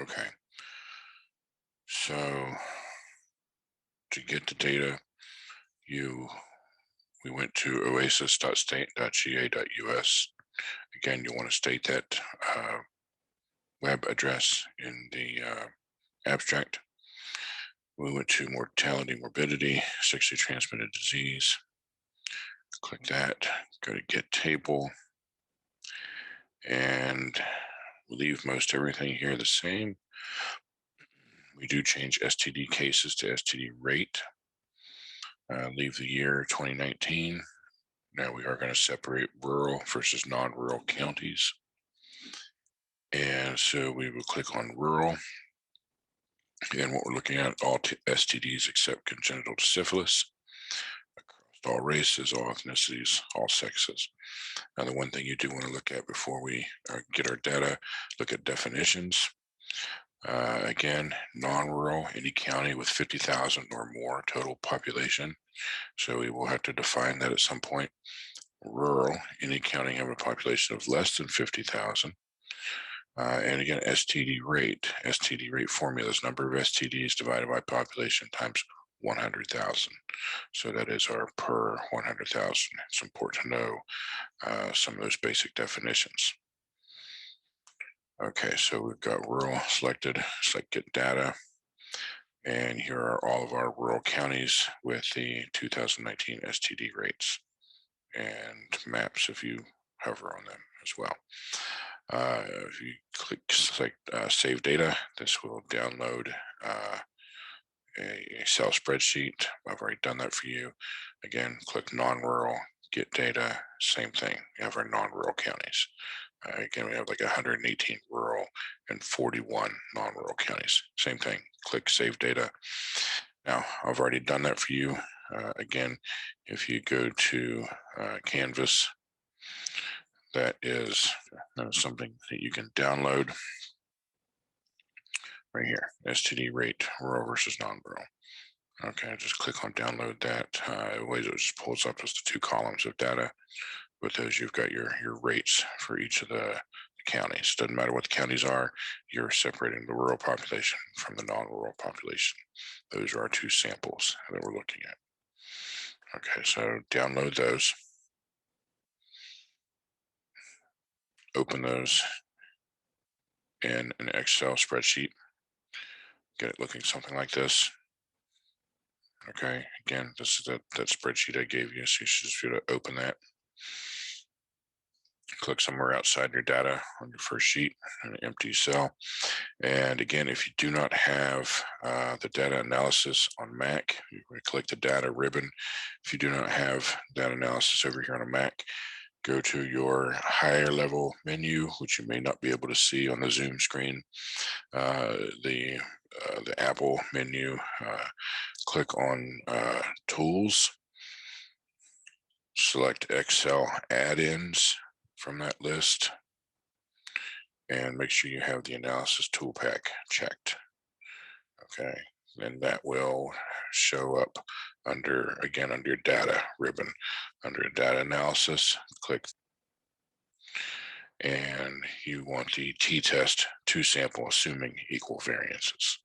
Okay, so to get the data, you we went to oasis.state.ga.us. Again, you want to state that web address in the abstract. We went to mortality, morbidity, sexually transmitted disease. Click that, go to get table, and leave most everything here the same. We do change STD cases to STD rate. Leave the year 2019. Now we are going to separate rural versus non-rural counties. And so we will click on rural. And what we're looking at, all STDs except congenital syphilis, across all races, all ethnicities, all sexes. Now, the one thing you do want to look at before we get our data, look at definitions. Again, non-rural, any county with 50,000 or more total population. So we will have to define that at some point. Rural, any county having a population of less than 50,000. And again, STD rate formula is number of STDs divided by population times 100,000. So that is our per 100,000. It's important to know some of those basic definitions. Okay, so we've got rural selected, select get data. And here are all of our rural counties with the 2019 STD rates and maps if you hover on them as well. If you click select save data, this will download a Excel spreadsheet. I've already done that for you. Again, click non-rural, get data, same thing. You have our non-rural counties. Again, we have like 118 rural and 41 non-rural counties. Same thing, click save data. Now, I've already done that for you. Again, if you go to Canvas, that is something that you can download right here, STD rate, rural versus non-rural. Okay, just click on download that. It just pulls up just the two columns of data. With those, you've got your rates for each of the counties. Doesn't matter what the counties are, you're separating the rural population from the non-rural population. Those are our two samples that we're looking at. Okay, so download those. Open those in an Excel spreadsheet. Get it looking something like this. Okay, again, this is that spreadsheet I gave you, so you should just be able to open that. Click somewhere outside your data on your first sheet, an empty cell. And again, if you do not have the data analysis on Mac, you click the data ribbon. If you do not have data analysis over here on a Mac, go to your higher level menu, which you may not be able to see on the Zoom screen. The Apple menu, click on Tools, select Excel add-ins from that list, and make sure you have the analysis tool pack checked. Okay, then that will show up under your data ribbon. Under data analysis, click, and you want the t-test two sample assuming equal variances.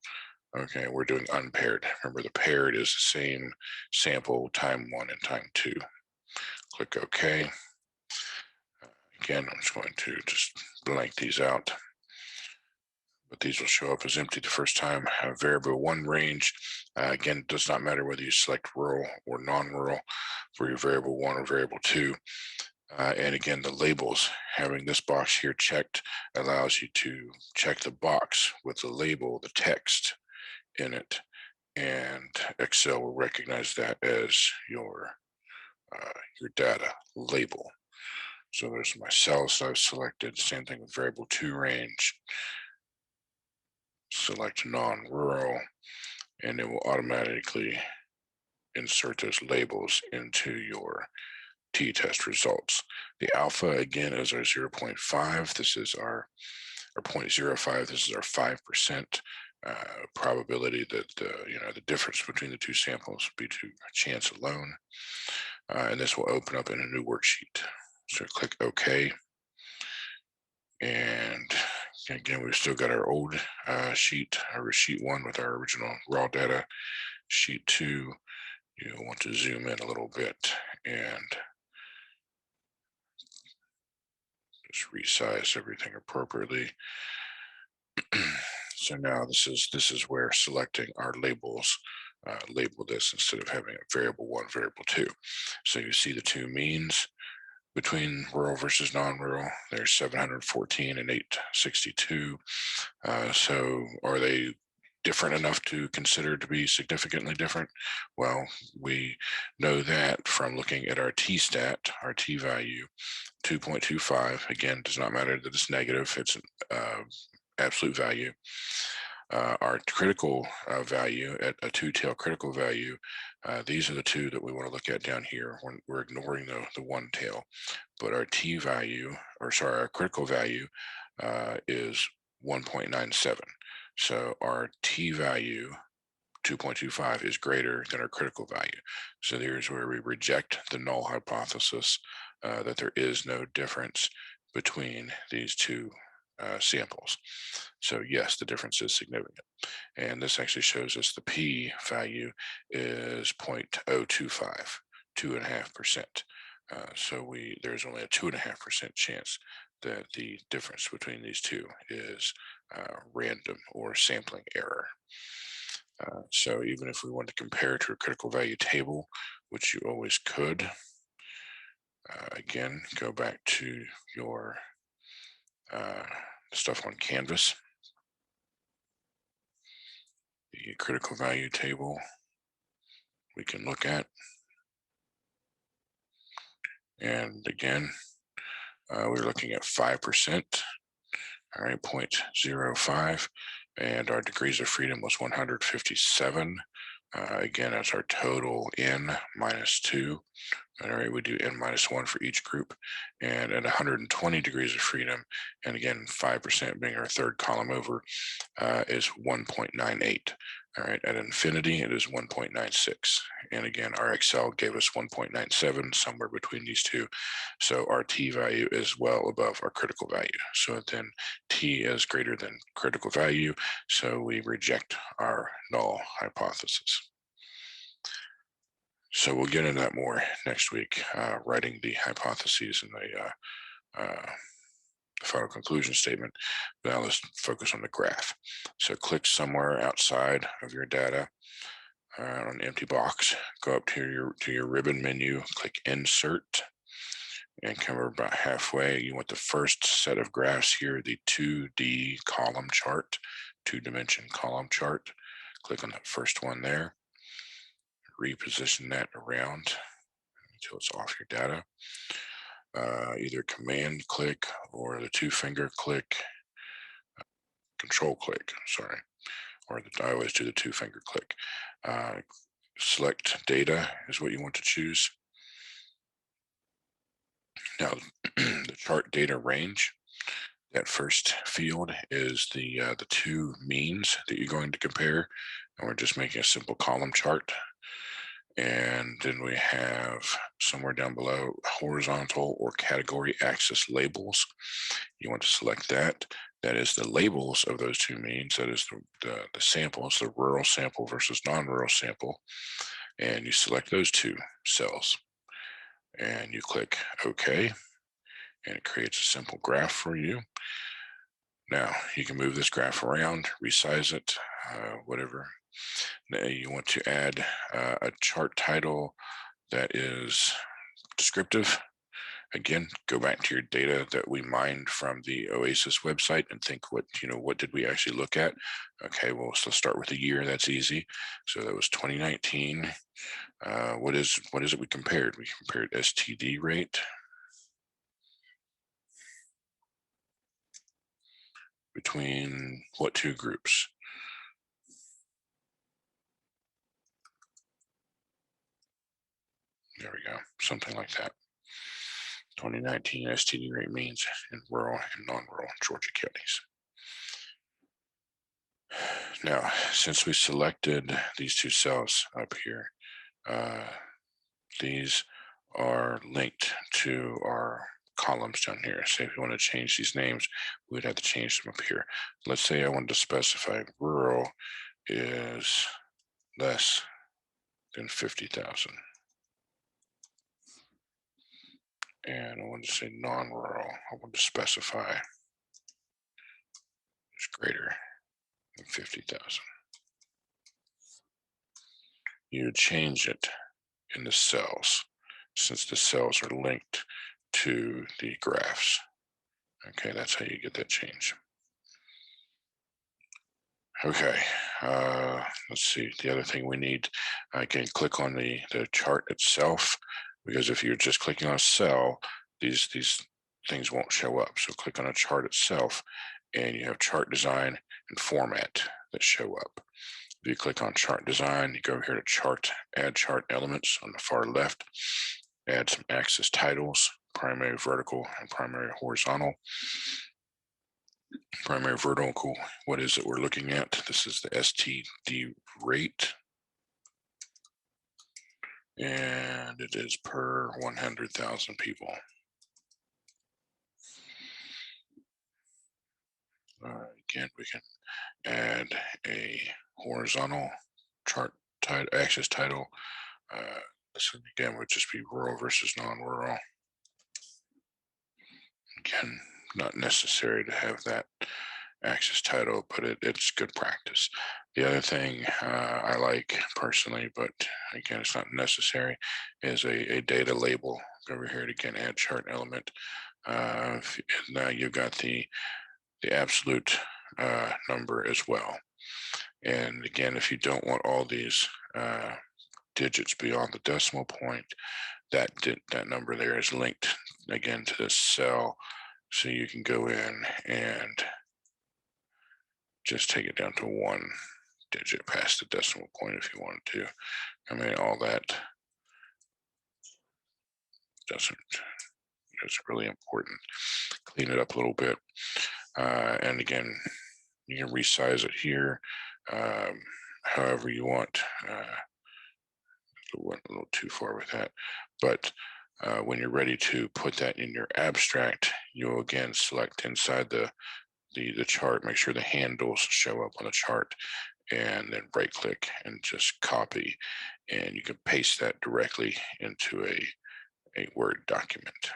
Okay, we're doing unpaired. Remember, the paired is the same sample time 1 and time 2. Click OK. Again, I'm just going to just blank these out, but these will show up as empty the first time. Variable 1 range, again, does not matter whether you select rural or non-rural for your variable 1 or variable 2. And again, the labels, having this box here checked allows you to check the box with the label, the text in it, and Excel will recognize that as your data label. So there's my cells that I've selected. Same thing with variable 2 range. Select non-rural, and it will automatically insert those labels into your t-test results. The alpha, again, is our 0.5. This is our 0.05. This is our 5% probability that the difference between the two samples would be to chance alone. And this will open up in a new worksheet. So click OK, and Again, we've still got our old sheet, our sheet 1 with our original raw data. Sheet 2, you'll want to zoom in a little bit and just resize everything appropriately. So now this is where selecting our labels label this instead of having a variable 1, variable 2. So you see the two means between rural versus non-rural. There's 714 and 862. So are they different enough to consider to be significantly different? Well, we know that from looking at our t-stat, our t-value, 2.25. Again, does not matter that it's negative. It's an absolute value. Our critical value at a two-tail critical value, these are the two that we want to look at down here when we're ignoring the one tail. But our t-value, or sorry, our critical value is 1.97. So our t-value 2.25 is greater than our critical value. So there's where we reject the null hypothesis that there is no difference between these two samples. So yes, the difference is significant. And this actually shows us the p value is 0.025, 2.5%. So there's only a 2.5% chance that the difference between these two is random or sampling error. So even if we want to compare to a critical value table, which you always could, again, go back to your stuff on Canvas, the critical value table we can look at. And again, we're looking at 5%, all right, 0.05, and our degrees of freedom was 157. Again, that's our total n minus 2. All right, we do n minus 1 for each group. And at 120 degrees of freedom, and again, 5% being our third column over, is 1.98. All right, at infinity, it is 1.96. And again, our Excel gave us 1.97, somewhere between these two. So our t value is well above our critical value. So then t is greater than critical value, so we reject our null hypothesis. So we'll get into that more next week, writing the hypotheses and the final conclusion statement. Now let's focus on the graph. So click somewhere outside of your data on an empty box, go up to your ribbon menu, click Insert, and come over about halfway. You want the first set of graphs here, the 2D column chart, 2-dimension column chart. Click on that first one there. Reposition that around until it's off your data. Either command click or the 2-finger click, control click, sorry, or I always do the 2-finger click. Select data is what you want to choose. Now, the chart data range, that first field is the two means that you're going to compare, and we're just making a simple column chart. And then we have somewhere down below horizontal or category axis labels. You want to select that. That is the labels of those two means. That is the samples, the rural sample versus non-rural sample. And you select those two cells. And you click OK. And it creates a simple graph for you. Now, you can move this graph around, resize it, whatever. Now you want to add a chart title that is descriptive. Again, go back to your data that we mined from the Oasis website and think what did we actually look at? Okay, well, so let's start with the year. That's easy. So that was 2019. What is it we compared? We compared STD rate between what two groups? There we go, something like that. 2019 STD rate means in rural and non-rural Georgia counties. Now, since we selected these two cells up here, these are linked to our columns down here. Say if you want to change these names, we would have to change them up here. Let's say I wanted to specify rural is less than 50,000. And I want to say non-rural. I want to specify is greater than 50,000. You change it in the cells, since the cells are linked to the graphs. Okay, that's how you get that change. Okay, let's see. The other thing we need, I can click on the chart itself, because if you're just clicking on a cell, these things won't show up. So click on a chart itself, and you have chart design and format that show up. If you click on chart design, you go over here to chart, add chart elements on the far left, add some axis titles, primary vertical and primary horizontal. Primary vertical, what is it we're looking at? This is the STD rate. And it is per 100,000 people. Again, we can add a horizontal chart axis title. This again would just be rural versus non-rural. Again, not necessary to have that axis title, but it's good practice. The other thing I like personally, but again, it's not necessary, is a data label. Go over here to again, add chart element. Now you've got the absolute number as well. And again, if you don't want all these digits beyond the decimal point, that number there is linked again to this cell. So you can go in and just take it down to 1 digit past the decimal point if you wanted to. I mean, all that isn't really important. Clean it up a little bit. And again, you can resize it here however you want. Went a little too far with that. But when you're ready to put that in your abstract, you'll again select inside the chart, make sure the handles show up on the chart, and then right click and just copy, and you can paste that directly into a Word document.